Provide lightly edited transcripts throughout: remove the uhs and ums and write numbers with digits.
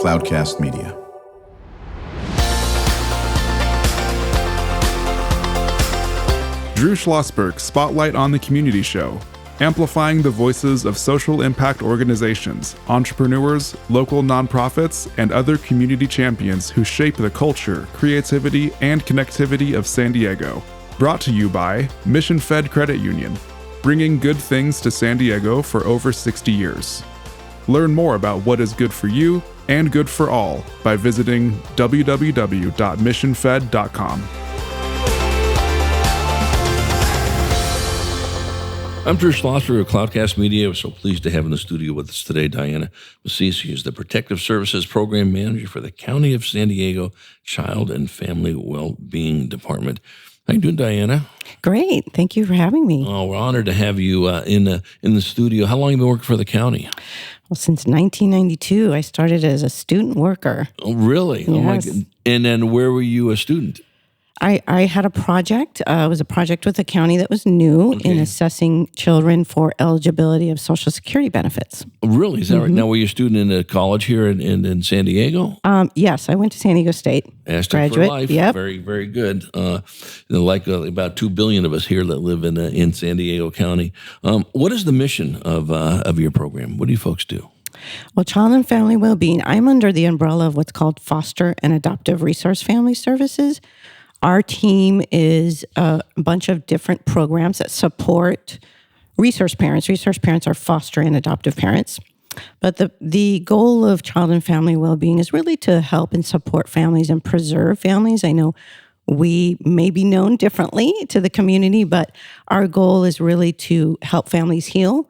Cloudcast Media. Drew Schlosberg Spotlight on the Community Show, amplifying the voices of social impact organizations, entrepreneurs, local nonprofits, and other community champions who shape the culture, creativity, and connectivity of San Diego. Brought to you by Mission Fed Credit Union, bringing good things to San Diego for over 60 years. Learn more about what is good for you and good for all by visiting www.missionfed.com. I'm Drew Schlosberg of Cloudcast Media. We're so pleased to have in the studio with us today Diana Macis, who is the Protective Services Program Manager for the County of San Diego Child and Family Wellbeing Department. How you doing, Diana? Great. Thank you for having me. Oh, we're honored to have you in the studio. How long have you been working for the county? Well, since 1992, I started as a student worker. Oh, really? Yes. Oh, my God. And then where were you a student? I had a project. It was a project with the county that was new in assessing children for eligibility of Social Security benefits. Really? Is that right? Now, were you a student in a college here in San Diego? Yes, I went to San Diego State. Aztec for life. Yep. Very, very good. Like about 2 billion of us here that live in San Diego County. What is the mission of your program? What do you folks do? Well, Child and Family Wellbeing, I'm under the umbrella of what's called Foster and Adoptive Resource Family Services. Our team is a bunch of different programs that support resource parents. Resource parents are foster and adoptive parents. But the goal of Child and Family Wellbeing is really to help and support families and preserve families. I know we may be known differently to the community, but our goal is really to help families heal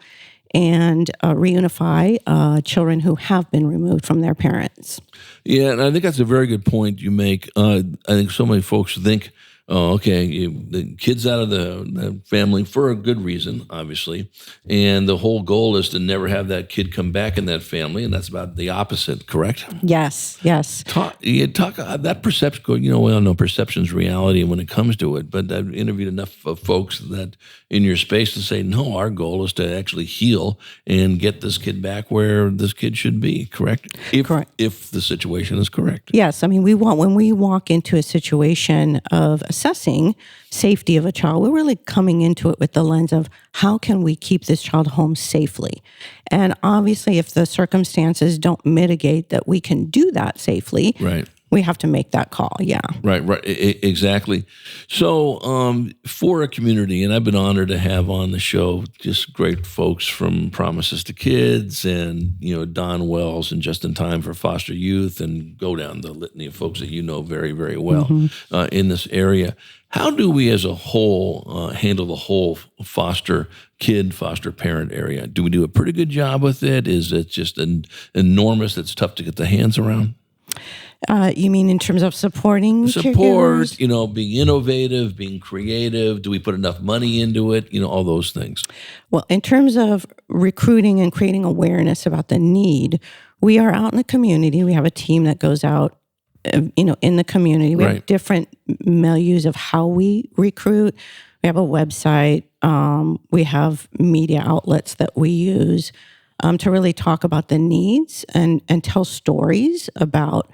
and reunify children who have been removed from their parents. Yeah, and I think that's a very good point you make. I think so many folks think, the kid's out of the family for a good reason, obviously, and the whole goal is to never have that kid come back in that family, and that's about the opposite, correct? Yes. Talk that perception. We all know perception's reality when it comes to it, but I've interviewed enough of folks that in your space to say, no, our goal is to actually heal and get this kid back where this kid should be, correct? Correct. If the situation is correct. Yes, I mean, when we walk into a situation of assessing safety of a child, we're really coming into it with the lens of how can we keep this child home safely? And obviously, if the circumstances don't mitigate that we can do that safely, right, we have to make that call. Yeah. Right. Exactly. So for a community, and I've been honored to have on the show just great folks from Promises to Kids and, Don Wells and Just in Time for Foster Youth, and go down the litany of folks that you know very, very well in this area. How do we as a whole handle the whole foster parent area? Do we do a pretty good job with it? Is it just enormous? It's tough to get the hands around? You mean in terms of supporting caregivers? Being innovative, being creative. Do we put enough money into it? All those things. Well, in terms of recruiting and creating awareness about the need, we are out in the community. We have a team that goes out, in the community. We have different milieus of how we recruit. We have a website. We have media outlets that we use to really talk about the needs and tell stories about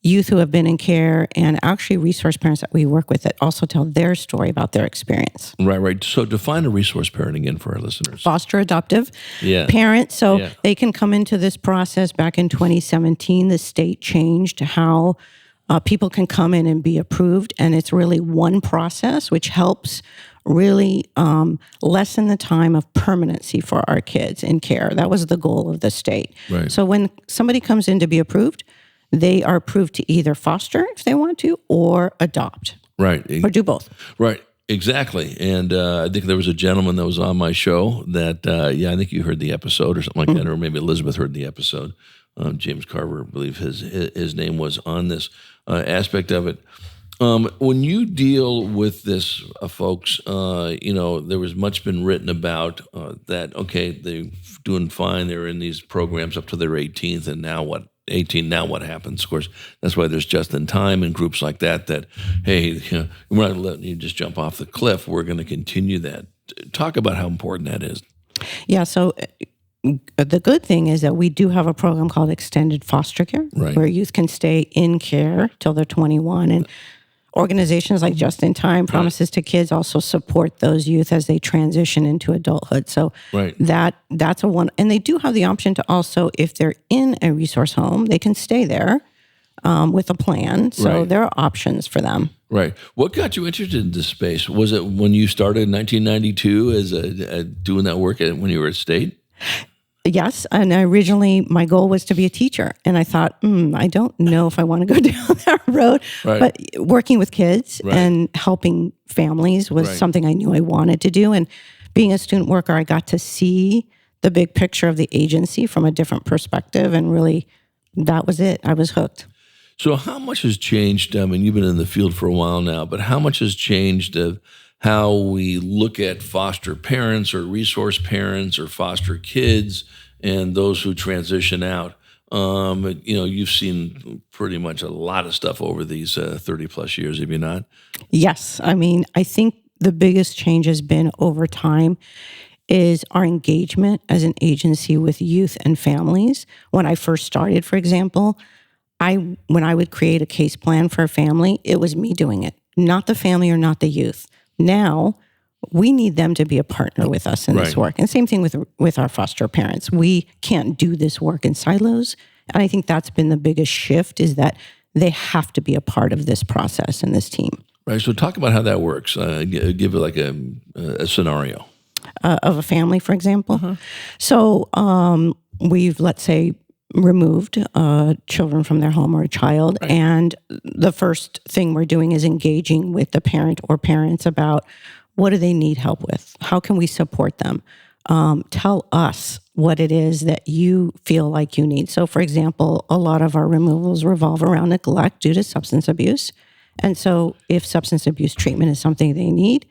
youth who have been in care, and actually resource parents that we work with that also tell their story about their experience. Right. So define a resource parent again for our listeners. Foster adoptive parent. So they can come into this process. Back in 2017, the state changed how people can come in and be approved. And it's really one process, which helps really lessen the time of permanency for our kids in care. That was the goal of the state. Right. So when somebody comes in to be approved, they are approved to either foster if they want to or adopt. Right. Or do both. Right. Exactly. And I think there was a gentleman that was on my show that, I think you heard the episode or something like that, or maybe Elizabeth heard the episode. James Carver, I believe his name was on this aspect of it. When you deal with this, folks, there was much been written about that, they're doing fine. They're in these programs up to their 18th, and now what? 18, now what happens? Of course, that's why there's Just in Time and groups like that, hey, we're not letting you just jump off the cliff. We're going to continue that. Talk about how important that is. Yeah, so the good thing is that we do have a program called extended foster care, Right. where youth can stay in care till they're 21. And organizations like Just in Time, Promises to Kids also support those youth as they transition into adulthood. So Right. that's a one. And they do have the option to also, if they're in a resource home, they can stay there with a plan. So Right. there are options for them. Right. What got you interested in this space? Was it when you started in 1992 as doing that work when you were at state? Yes, and originally my goal was to be a teacher, and I thought, I don't know if I want to go down that road. Right. But working with kids Right. and helping families was Right. something I knew I wanted to do. And being a student worker, I got to see the big picture of the agency from a different perspective, and really, that was it. I was hooked. So how much has changed? I mean, you've been in the field for a while now, but how much has changed of how we look at foster parents or resource parents or foster kids and those who transition out? You've seen pretty much a lot of stuff over these 30 plus years, have you not? Yes. I mean, I think the biggest change has been over time is our engagement as an agency with youth and families. When I first started, for example, when I would create a case plan for a family, it was me doing it, not the family or not the youth. Now, we need them to be a partner with us in this Right. work. And same thing with our foster parents. We can't do this work in silos. And I think that's been the biggest shift, is that they have to be a part of this process and this team. Right. So talk about how that works. Give it like a scenario. Of a family, for example. So we've, let's say, removed children from their home or a child. Right. And the first thing we're doing is engaging with the parent or parents about what do they need help with? How can we support them? Tell us what it is that you feel like you need. So, for example, a lot of our removals revolve around neglect due to substance abuse. And so if substance abuse treatment is something they need,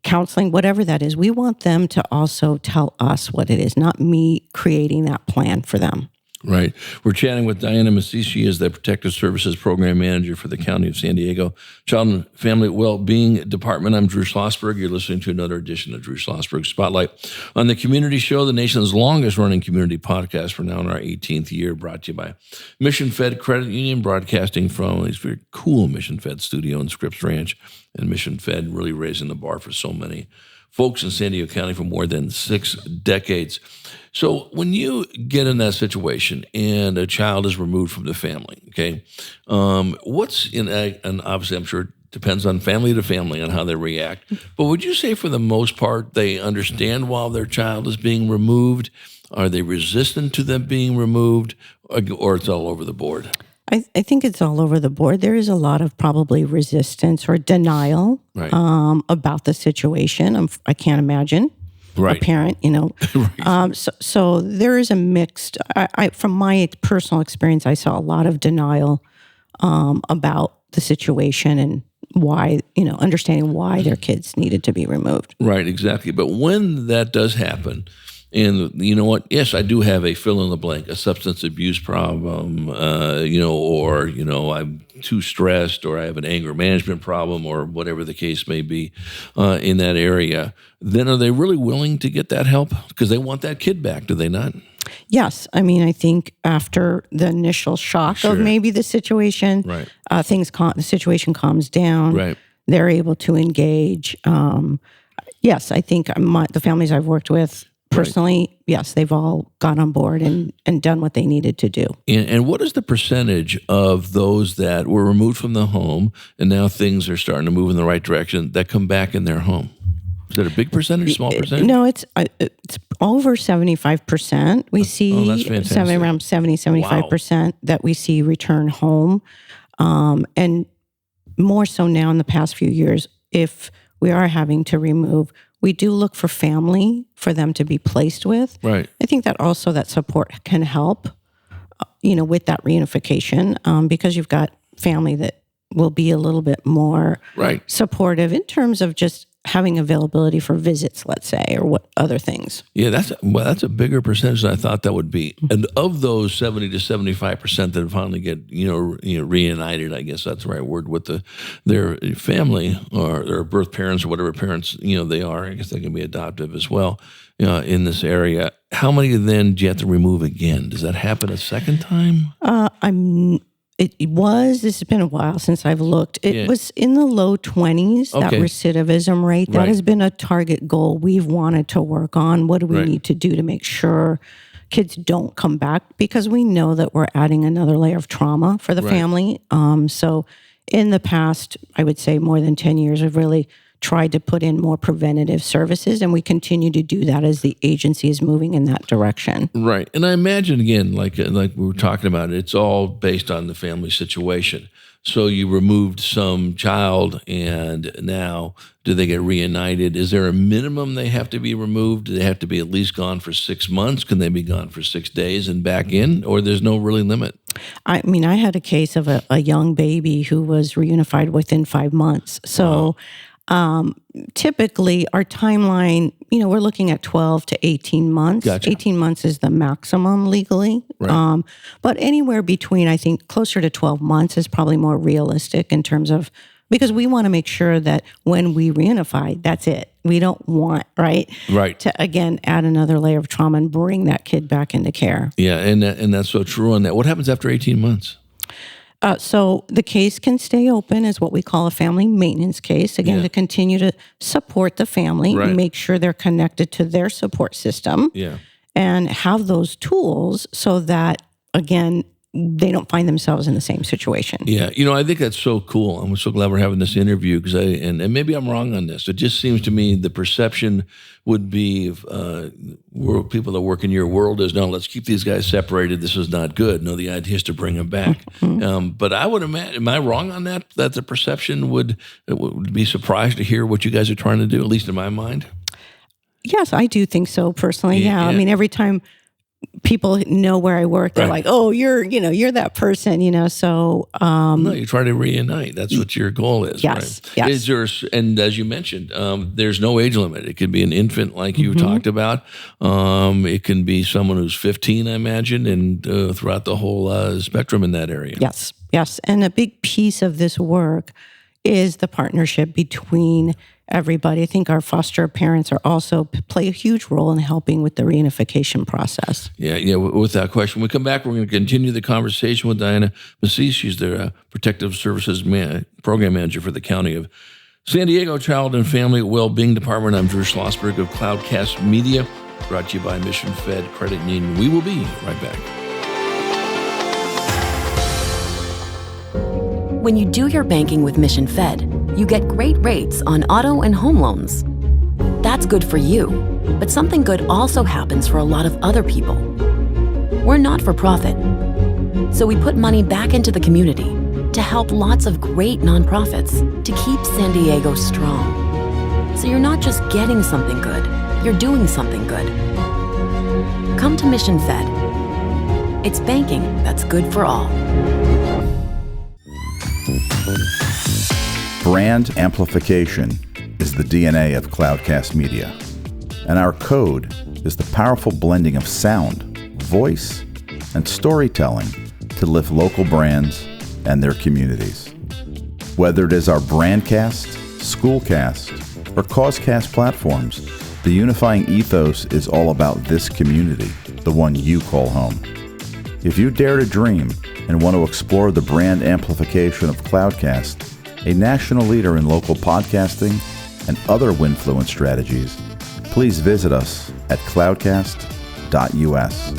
counseling, whatever that is, we want them to also tell us what it is, not me creating that plan for them. Right. We're chatting with Diana Macis. She is the Protective Services Program Manager for the County of San Diego Child and Family Wellbeing Department. I'm Drew Schlosberg. You're listening to another edition of Drew Schlosberg Spotlight on the Community Show, the nation's longest-running community podcast. We're now in our 18th year, brought to you by Mission Fed Credit Union, broadcasting from this very cool Mission Fed studio in Scripps Ranch. And Mission Fed really raising the bar for so many folks in San Diego County for more than 6 decades. So when you get in that situation and a child is removed from the family, okay, and obviously I'm sure it depends on family to family on how they react, but would you say for the most part they understand while their child is being removed? Are they resistant to them being removed, or it's all over the board? I think it's all over the board. There is a lot of probably resistance or denial Right. About the situation. I can't imagine Right. a parent, Right. So there is a mixed. From my personal experience, I saw a lot of denial about the situation and why, understanding why their kids needed to be removed. Right, exactly. But when that does happen, and you know what? Yes, I do have a fill in the blank, a substance abuse problem, or I'm too stressed, or I have an anger management problem, or whatever the case may be in that area. Then are they really willing to get that help? Because they want that kid back, do they not? Yes. I mean, I think after the initial shock Sure. of maybe the situation, Right. The situation calms down. Right. They're able to engage. Yes, I think the families I've worked with personally, yes, they've all got on board and done what they needed to do. And what is the percentage of those that were removed from the home and now things are starting to move in the right direction that come back in their home? Is that a big percentage, small percentage? No, it's over 75%. We see that's fantastic. around 75% that we see return home. And more so now in the past few years, if we are having to remove, we do look for family for them to be placed with. Right. I think that also that support can help, with that reunification, because you've got family that will be a little bit more Right. supportive in terms of just having availability for visits, let's say, or what other things. Yeah, that's a bigger percentage than I thought that would be. And of those 70 to 75% that finally get reunited, I guess that's the right word, with their family or their birth parents or whatever parents they are. I guess they can be adoptive as well in this area. How many then do you have to remove again? Does that happen a second time? This has been a while since I've looked. It was in the low 20s, that recidivism rate. That has been a target goal we've wanted to work on. What do we need to do to make sure kids don't come back? Because we know that we're adding another layer of trauma for the family. So in the past, I would say more than 10 years, we've really tried to put in more preventative services, and we continue to do that as the agency is moving in that direction. Right. And I imagine, again, like we were talking about, it's all based on the family situation. So you removed some child, and now do they get reunited? Is there a minimum they have to be removed? Do they have to be at least gone for 6 months? Can they be gone for 6 days and back in? Or there's no really limit? I mean, I had a case of a young baby who was reunified within 5 months. So typically our timeline, we're looking at 12 to 18 months. Gotcha. 18 months is the maximum legally. Right. But anywhere between, I think, closer to 12 months is probably more realistic in terms of, because we want to make sure that when we reunify, that's it. We don't want, to, again, add another layer of trauma and bring that kid back into care. Yeah, and that's so true on that. What happens after 18 months? So the case can stay open as what we call a family maintenance case, again, to continue to support the family, make sure they're connected to their support system, and have those tools so that, again, they don't find themselves in the same situation. Yeah, I think that's so cool. I'm so glad we're having this interview because and maybe I'm wrong on this. It just seems to me the perception would be people that work in your world is, no, let's keep these guys separated. This is not good. No, the idea is to bring them back. But I would imagine, am I wrong on that? That the perception would be surprised to hear what you guys are trying to do, at least in my mind? Yes, I do think so personally. Yeah. I mean, every time people know where I work, they're like, oh, you're that person, so. No, you're trying to reunite. That's what your goal is. Yes, right? yes. Is there, and as you mentioned, there's no age limit. It could be an infant like you talked about. It can be someone who's 15, I imagine, and throughout the whole spectrum in that area. Yes, yes. And a big piece of this work is the partnership between everybody. I think our foster parents are also play a huge role in helping with the reunification process. Yeah. Without question. When we come back, we're going to continue the conversation with Diana Macis. She's the Protective Services Program Manager for the County of San Diego Child and Family Wellbeing Department. I'm Drew Schlosberg of Cloudcast Media, brought to you by Mission Fed Credit Union. We will be right back. When you do your banking with Mission Fed, you get great rates on auto and home loans. That's good for you, but something good also happens for a lot of other people. We're not for profit, so we put money back into the community to help lots of great nonprofits to keep San Diego strong. So you're not just getting something good, you're doing something good. Come to Mission Fed. It's banking that's good for all. Brand amplification is the DNA of Cloudcast Media, and our code is the powerful blending of sound, voice, and storytelling to lift local brands and their communities. Whether it is our Brandcast, Schoolcast, or Causecast platforms, the unifying ethos is all about this community, the one you call home. If you dare to dream and want to explore the brand amplification of Cloudcast, a national leader in local podcasting and other Winfluence strategies, please visit us at cloudcast.us.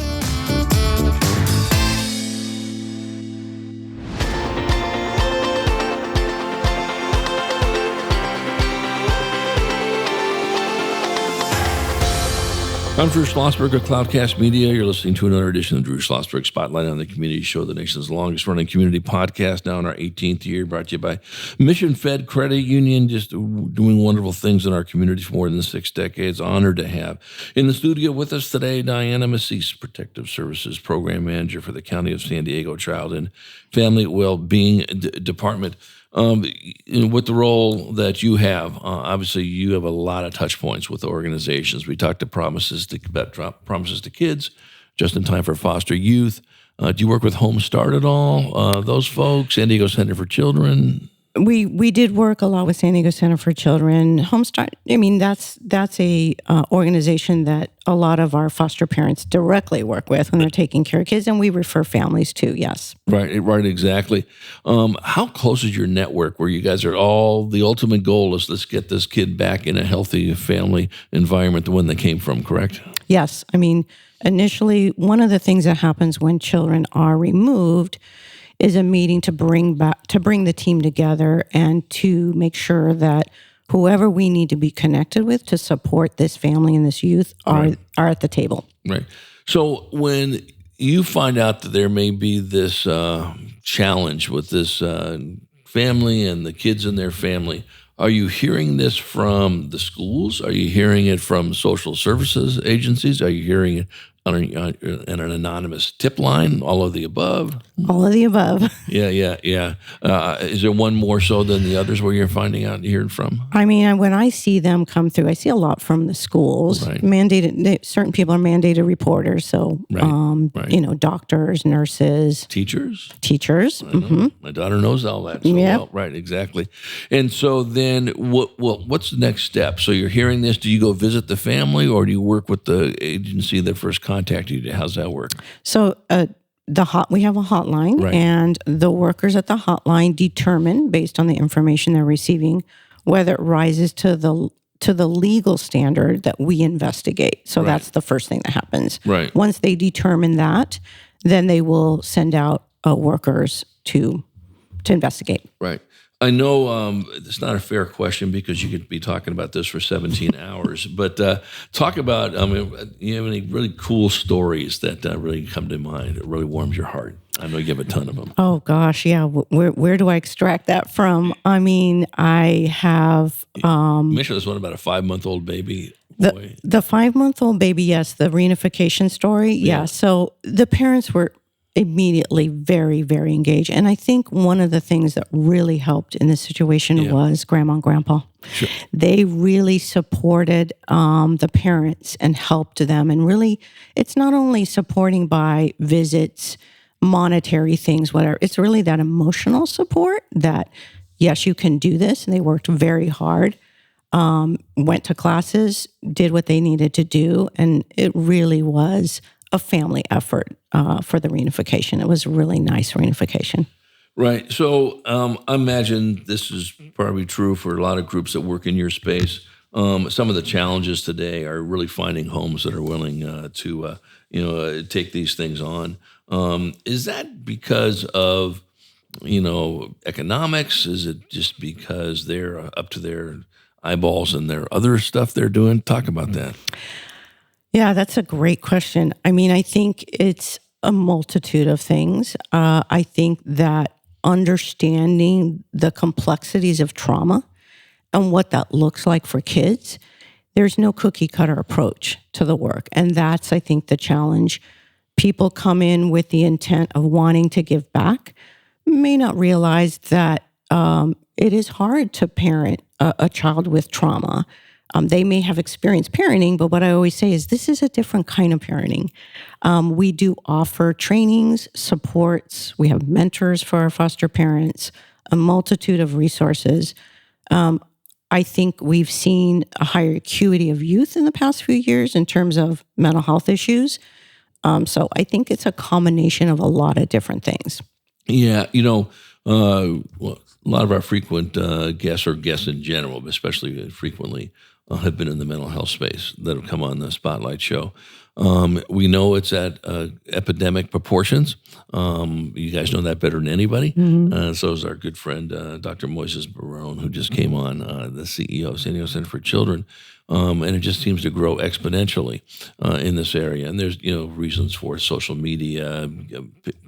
I'm Drew Schlosberg of Cloudcast Media. You're listening to another edition of Drew Schlosberg Spotlight on the Community Show, the nation's longest-running community podcast, now in our 18th year, brought to you by Mission Fed Credit Union, just doing wonderful things in our community for more than 6 decades. Honored to have in the studio with us today, Diana Macis, Protective Services Program Manager for the County of San Diego Child and Family Wellbeing Department. With the role that you have, obviously you have a lot of touch points with organizations. We talked about promises to kids, just in time for foster youth. Do you work with Home Start at all? Those folks, San Diego Center for Children. We did work a lot with San Diego Center for Children. Homestart, I mean, that's a organization that a lot of our foster parents directly work with when they're taking care of kids, and we refer families to, yes. Right, exactly. How close is your network where you guys are all, the ultimate goal is let's get this kid back in a healthy family environment, the one they came from, correct? Yes. I mean, initially, one of the things that happens when children are removed is a meeting to bring the team together and to make sure that whoever we need to be connected with to support this family and this youth are at the table. Right. So when you find out that there may be this challenge with this family and the kids in their family, are you hearing this from the schools? Are you hearing it from social services agencies? Are you hearing it on an anonymous tip line? All of the above? All of the above. Yeah. Is there one more so than the others where you're finding out and hearing from? I mean, when I see them come through, I see a lot from the schools. Right. Certain people are mandated reporters, so doctors, nurses, teachers. Mm-hmm. My daughter knows all that. So well, right, exactly. And so then, what's the next step? So you're hearing this. Do you go visit the family, or do you work with the agency that first contacted you? How's that work? So we have a hotline, right. And the workers at the hotline determine, based on the information they're receiving, whether it rises to the legal standard that we investigate. So that's the first thing that happens. Right. Once they determine that, then they will send out workers to investigate. Right. I know it's not a fair question because you could be talking about this for 17 hours, but talk about, you have any really cool stories that really come to mind that really warms your heart? I know you have a ton of them. Oh, gosh, yeah. Where do I extract that from? I mean, I have... you mentioned this one about a 5-month-old baby. The 5-month-old baby, yes, the reunification story, yeah. So the parents were immediately very, very engaged. And I think one of the things that really helped in this situation was Grandma and Grandpa. Sure. They really supported the parents and helped them. And really, it's not only supporting by visits, monetary things, whatever. It's really that emotional support that, yes, you can do this. And they worked very hard, went to classes, did what they needed to do. And it really was a family effort for the reunification. It was a really nice reunification. Right. So I imagine this is probably true for a lot of groups that work in your space. Some of the challenges today are really finding homes that are willing to take these things on. Is that because of, economics? Is it just because they're up to their eyeballs and their other stuff they're doing? Talk about that. Yeah, that's a great question. I mean, I think it's a multitude of things. I think that understanding the complexities of trauma and what that looks like for kids, there's no cookie cutter approach to the work. And that's, I think, the challenge. People come in with the intent of wanting to give back, may not realize that it is hard to parent a child with trauma. They may have experienced parenting, but what I always say is this is a different kind of parenting. We do offer trainings, supports. We have mentors for our foster parents, a multitude of resources. I think we've seen a higher acuity of youth in the past few years in terms of mental health issues. So I think it's a combination of a lot of different things. Yeah, a lot of our frequent guests or guests in general, but especially frequently, have been in the mental health space that have come on the Spotlight show. We know it's at epidemic proportions. You guys know that better than anybody. Mm-hmm. So is our good friend, Dr. Moises Barone, who just came on, the CEO of San Diego Center for Children. And it just seems to grow exponentially in this area. And there's, reasons for social media,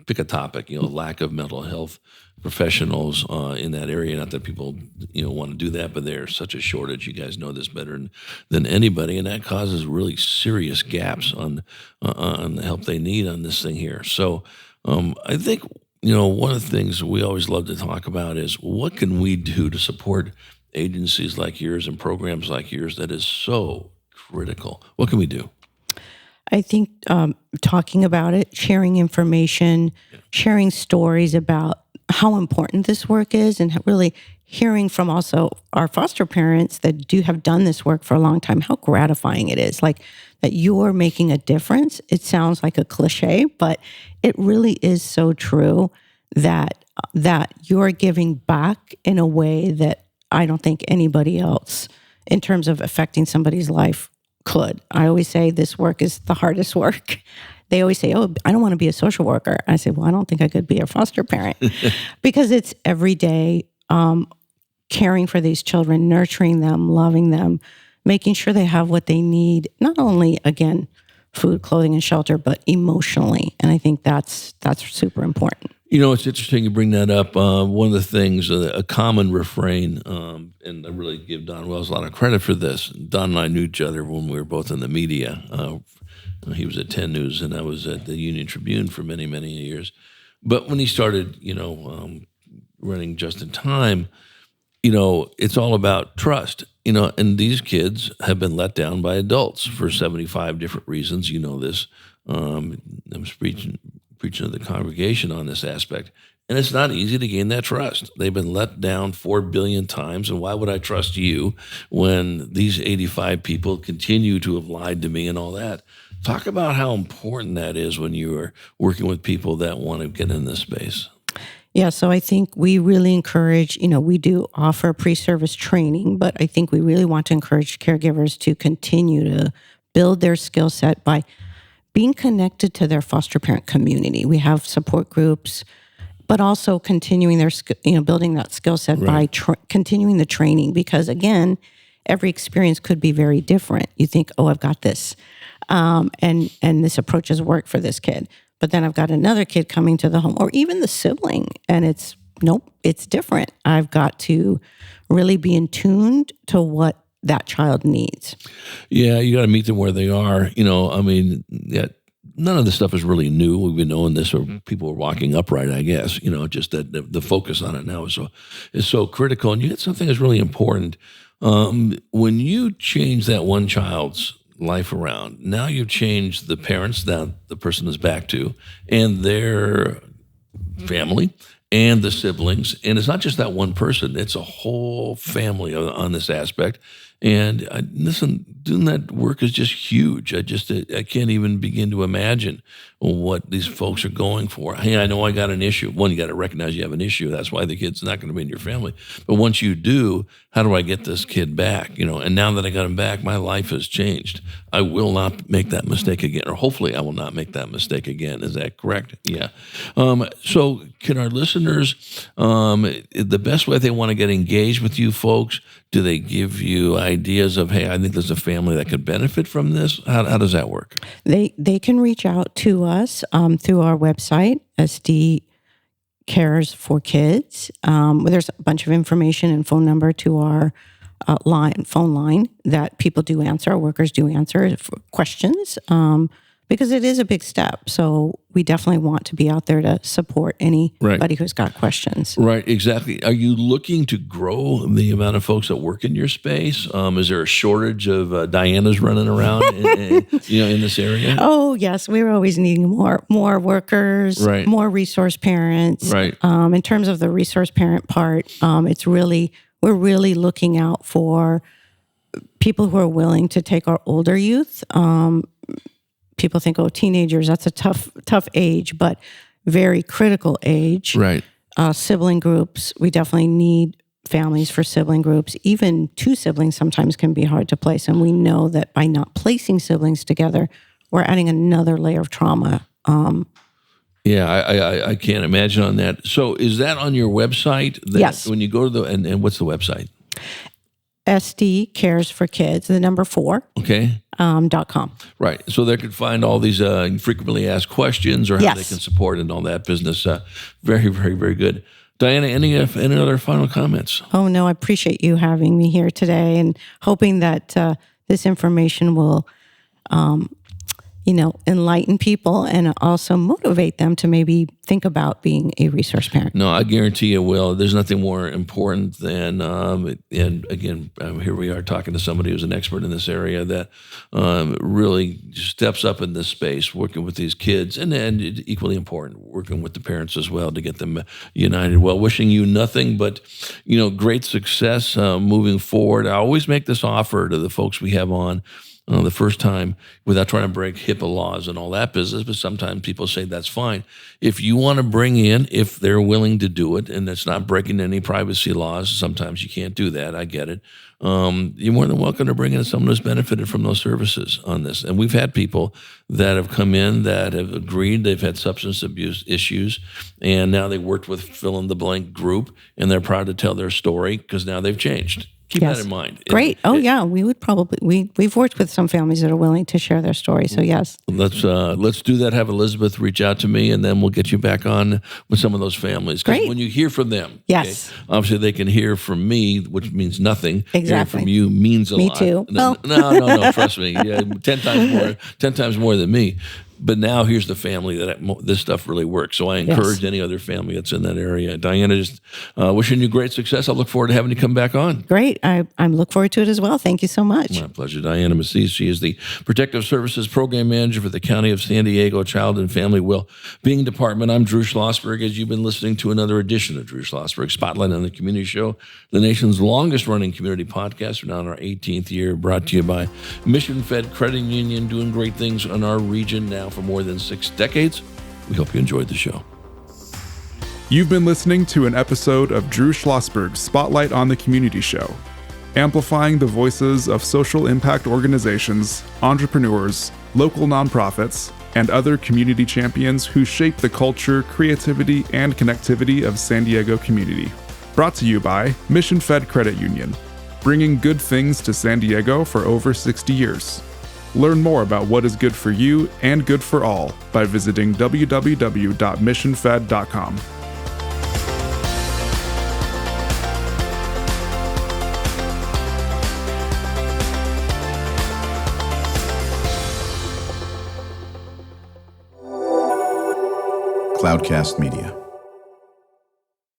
pick a topic, lack of mental health professionals in that area. Not that people, want to do that, but there's such a shortage. You guys know this better than anybody, and that causes really serious gaps on the help they need on this thing here. So I think one of the things we always love to talk about is what can we do to support agencies like yours and programs like yours that is so critical? What can we do? I think talking about it, sharing information, sharing stories about how important this work is, and really hearing from also our foster parents that have done this work for a long time, how gratifying it is. Like that you're making a difference. It sounds like a cliche, but it really is so true that you're giving back in a way that I don't think anybody else, in terms of affecting somebody's life, could. I always say this work is the hardest work. They always say, oh, I don't want to be a social worker. I say, well, I don't think I could be a foster parent because it's every day caring for these children, nurturing them, loving them, making sure they have what they need, not only, again, food, clothing, and shelter, but emotionally. And I think that's super important. It's interesting you bring that up. One of the things, a common refrain, and I really give Don Wells a lot of credit for this. Don and I knew each other when we were both in the media. He was at 10 News, and I was at the Union Tribune for many, many years. But when he started, running Just in Time, it's all about trust. And these kids have been let down by adults for 75 different reasons. You know this. I was preaching to the congregation on this aspect. And it's not easy to gain that trust. They've been let down 4 billion times. And why would I trust you when these 85 people continue to have lied to me and all that? Talk about how important that is when you are working with people that want to get in this space. Yeah, so I think we really encourage, we do offer pre-service training, but I think we really want to encourage caregivers to continue to build their skill set by being connected to their foster parent community. We have support groups, but also continuing their, building that skill set by continuing the training. Because again, every experience could be very different. You think, oh, I've got this, and this approach has worked for this kid. But then I've got another kid coming to the home, or even the sibling, and it's different. I've got to really be in tune to what that child needs. Yeah, you got to meet them where they are. None of this stuff is really new. We've been knowing this, or people are walking upright, I guess. Just that the focus on it now is so critical. And you get something that's really important. When you change that one child's life around, now you've changed the parents that the person is back to, and their family, and the siblings. And it's not just that one person, it's a whole family on this aspect. And listen, doing that work is just huge. I can't even begin to imagine what these folks are going for. Hey, I know I got an issue. One, you got to recognize you have an issue. That's why the kid's not going to be in your family. But once you do, how do I get this kid back? And now that I got him back, my life has changed. I will not make that mistake again, or hopefully I will not make that mistake again. Is that correct? Yeah. So can our listeners, the best way they want to get engaged with you folks, do they give you ideas of, hey, I think there's a family that could benefit from this? How does that work? They can reach out to us through our website, SD Cares for Kids. There's a bunch of information and phone number to our phone line that people do answer, our workers do answer for questions, because it is a big step. So we definitely want to be out there to support anybody who's got questions. Right, exactly. Are you looking to grow the amount of folks that work in your space? Is there a shortage of Dianas running around in this area? Oh, yes. We're always needing more workers, more resource parents. Right. In terms of the resource parent part, we're really looking out for people who are willing to take our older youth. People think, oh, teenagers, that's a tough age, but very critical age. Right. Sibling groups, we definitely need families for sibling groups. Even two siblings sometimes can be hard to place. And we know that by not placing siblings together, we're adding another layer of trauma. Yeah, I can't imagine on that. So is that on your website? Yes. When you go to and what's the website? SD Cares for Kids, the number 4. Okay. .com. Right. So they could find all these frequently asked questions, or how they can support and all that business. Very, very, very good. Diana, any other final comments? Oh, no, I appreciate you having me here today, and hoping that this information will enlighten people and also motivate them to maybe think about being a resource parent. No, I guarantee you will. There's nothing more important than, and again, here we are talking to somebody who's an expert in this area that really steps up in this space, working with these kids, and equally important, working with the parents as well to get them united. Well, wishing you nothing but, great success moving forward. I always make this offer to the folks we have on the first time without trying to break HIPAA laws and all that business, but sometimes people say that's fine. If you want to bring in, if they're willing to do it, and it's not breaking any privacy laws, sometimes you can't do that, I get it. You're more than welcome to bring in someone who's benefited from those services on this. And we've had people that have come in that have agreed they've had substance abuse issues, and now they worked with fill-in-the-blank group, and they're proud to tell their story because now they've changed. Keep that in mind. Great. Yeah, we would probably we've worked with some families that are willing to share their story. So yes, let's do that. Have Elizabeth reach out to me, and then we'll get you back on with some of those families. Great. When you hear from them, yes, obviously they can hear from me, which means nothing. Exactly. Hearing from you means a lot. Me too. No. Trust me. Yeah, 10 times more than me. But now here's the family that this stuff really works. So I encourage any other family that's in that area. Diana, just wishing you great success. I look forward to having you come back on. Great. I look forward to it as well. Thank you so much. My pleasure. Diana Macis. She is the Protective Services Program Manager for the County of San Diego Child and Family Well-Being Department. I'm Drew Schlosberg, as you've been listening to another edition of Drew Schlosberg Spotlight on the Community Show, the nation's longest-running community podcast. We're now in our 18th year, brought to you by Mission Fed Credit Union, doing great things in our region now for more than 6 decades. We hope you enjoyed the show. You've been listening to an episode of Drew Schlosberg's Spotlight on the Community Show, amplifying the voices of social impact organizations, entrepreneurs, local nonprofits, and other community champions who shape the culture, creativity, and connectivity of San Diego community. Brought to you by Mission Fed Credit Union, bringing good things to San Diego for over 60 years. Learn more about what is good for you and good for all by visiting www.missionfed.com. Cloudcast Media.